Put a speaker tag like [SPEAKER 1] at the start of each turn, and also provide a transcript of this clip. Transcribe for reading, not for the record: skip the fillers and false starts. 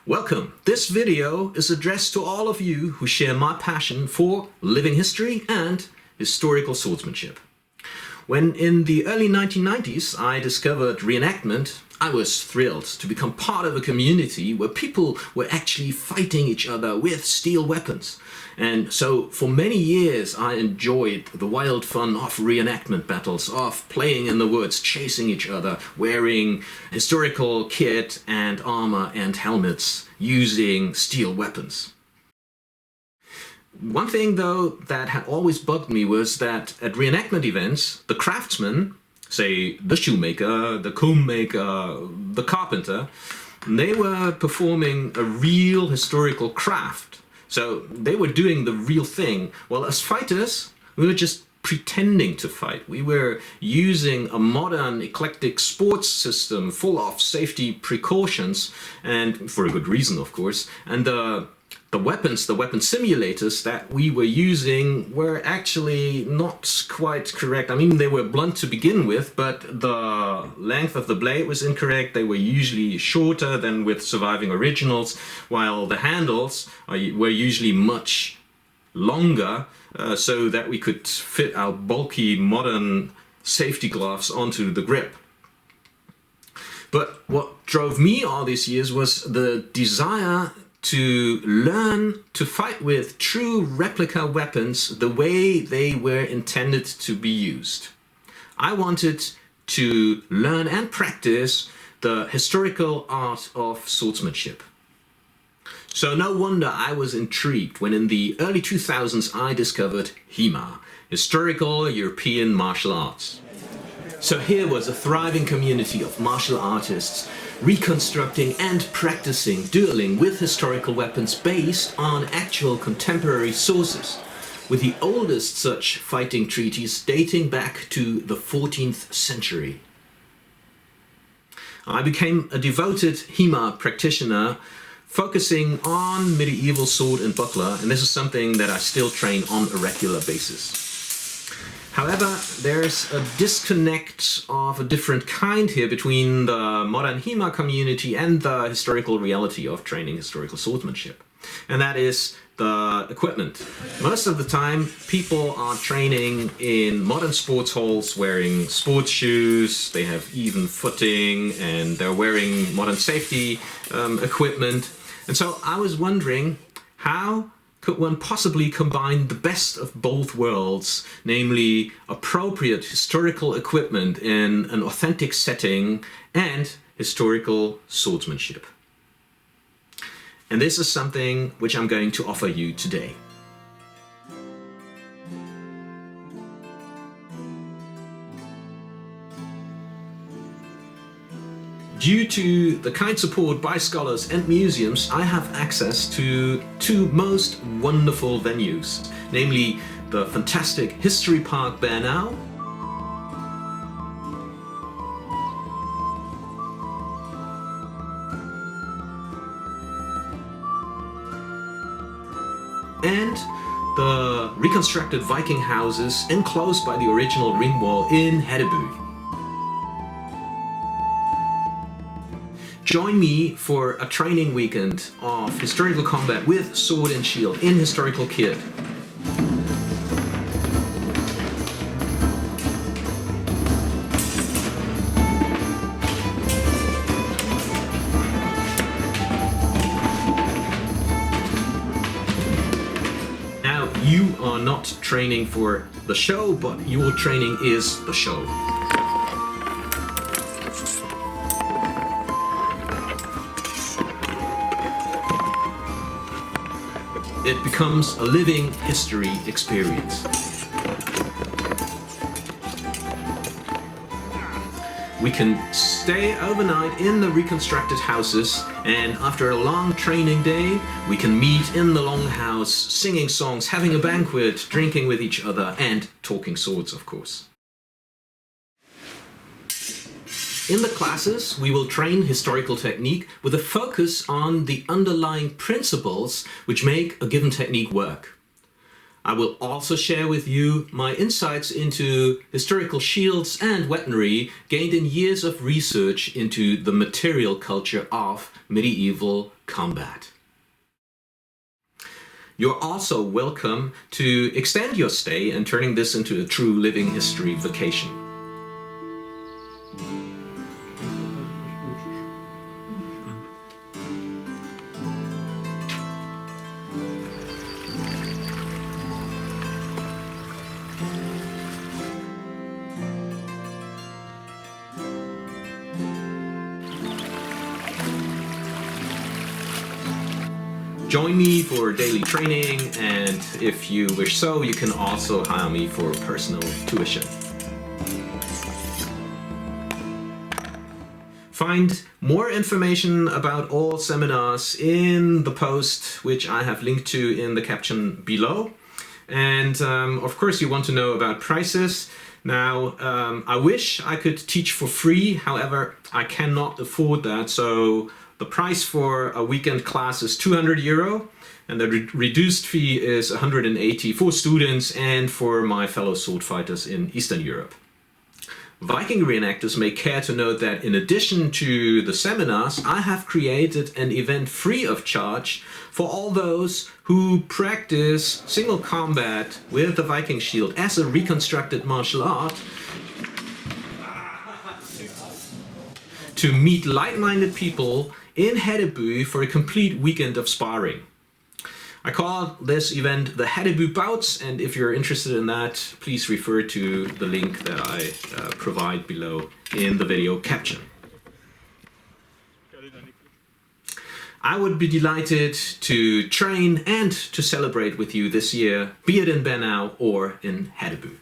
[SPEAKER 1] Welcome. This video is addressed to all of you who share my passion for living history and historical swordsmanship. When in the early 1990s I discovered reenactment, I was thrilled to become part of a community where people were actually fighting each other with steel weapons. And so for many years I enjoyed the wild fun of reenactment battles, of playing in the woods, chasing each other, wearing historical kit and armor and helmets, using steel weapons. One thing though that had always bugged me was that at reenactment events, the craftsmen, say the shoemaker, the comb maker, the carpenter, they were performing a real historical craft. So they were doing the real thing, while as fighters, we were just pretending to fight. We were using a modern, eclectic sports system full of safety precautions, and for a good reason, of course. And the weapon simulators that we were using were actually not quite correct. I mean, they were blunt to begin with, but the length of the blade was incorrect. They were usually shorter than with surviving originals, while the handles were usually much longer, so that we could fit our bulky modern safety gloves onto the grip. But what drove me all these years was the desire to learn to fight with true replica weapons the way they were intended to be used. I wanted to learn and practice the historical art of swordsmanship. So no wonder I was intrigued when in the early 2000s I discovered Hema, historical European martial arts. So here was a thriving community of martial artists reconstructing and practicing dueling with historical weapons based on actual contemporary sources, with the oldest such fighting treaties dating back to the 14th century. I became a devoted Hema practitioner, focusing on medieval sword and buckler, and this is something that I still train on a regular basis. However, there's a disconnect of a different kind here between the modern Hema community and the historical reality of training historical swordsmanship. And that is the equipment. Most of the time, people are training in modern sports halls wearing sports shoes, they have even footing, and they're wearing modern safety equipment. And so I was wondering, how could one possibly combine the best of both worlds, namely appropriate historical equipment in an authentic setting and historical swordsmanship? And this is something which I'm going to offer you today. Due to the kind support by scholars and museums, I have access to two most wonderful venues, namely the fantastic History Park Bernau and the reconstructed Viking houses enclosed by the original ring wall in Hedeby. Join me for a training weekend of historical combat with sword and shield in historical kit. Now, you are not training for the show, but your training is the show. It becomes a living history experience. We can stay overnight in the reconstructed houses, and after a long training day, we can meet in the longhouse, singing songs, having a banquet, drinking with each other, and talking swords, of course. In the classes, we will train historical technique with a focus on the underlying principles which make a given technique work. I will also share with you my insights into historical shields and weaponry gained in years of research into the material culture of medieval combat. You're also welcome to extend your stay and turning this into a true living history vacation. Join me for daily training, and if you wish so, you can also hire me for personal tuition. Find more information about all seminars in the post, which I have linked to in the caption below. And of course, you want to know about prices. Now, I wish I could teach for free, however, I cannot afford that. So the price for a weekend class is €200, and the reduced fee is 180 for students and for my fellow sword fighters in Eastern Europe. Viking reenactors may care to note that in addition to the seminars, I have created an event free of charge for all those who practice single combat with the Viking shield as a reconstructed martial art, to meet like-minded people in Hedeby for a complete weekend of sparring. I call this event the Hedeby Bouts, and if you're interested in that, please refer to the link that I provide below in the video caption. I would be delighted to train and to celebrate with you this year, be it in Bernau or in Hedeby.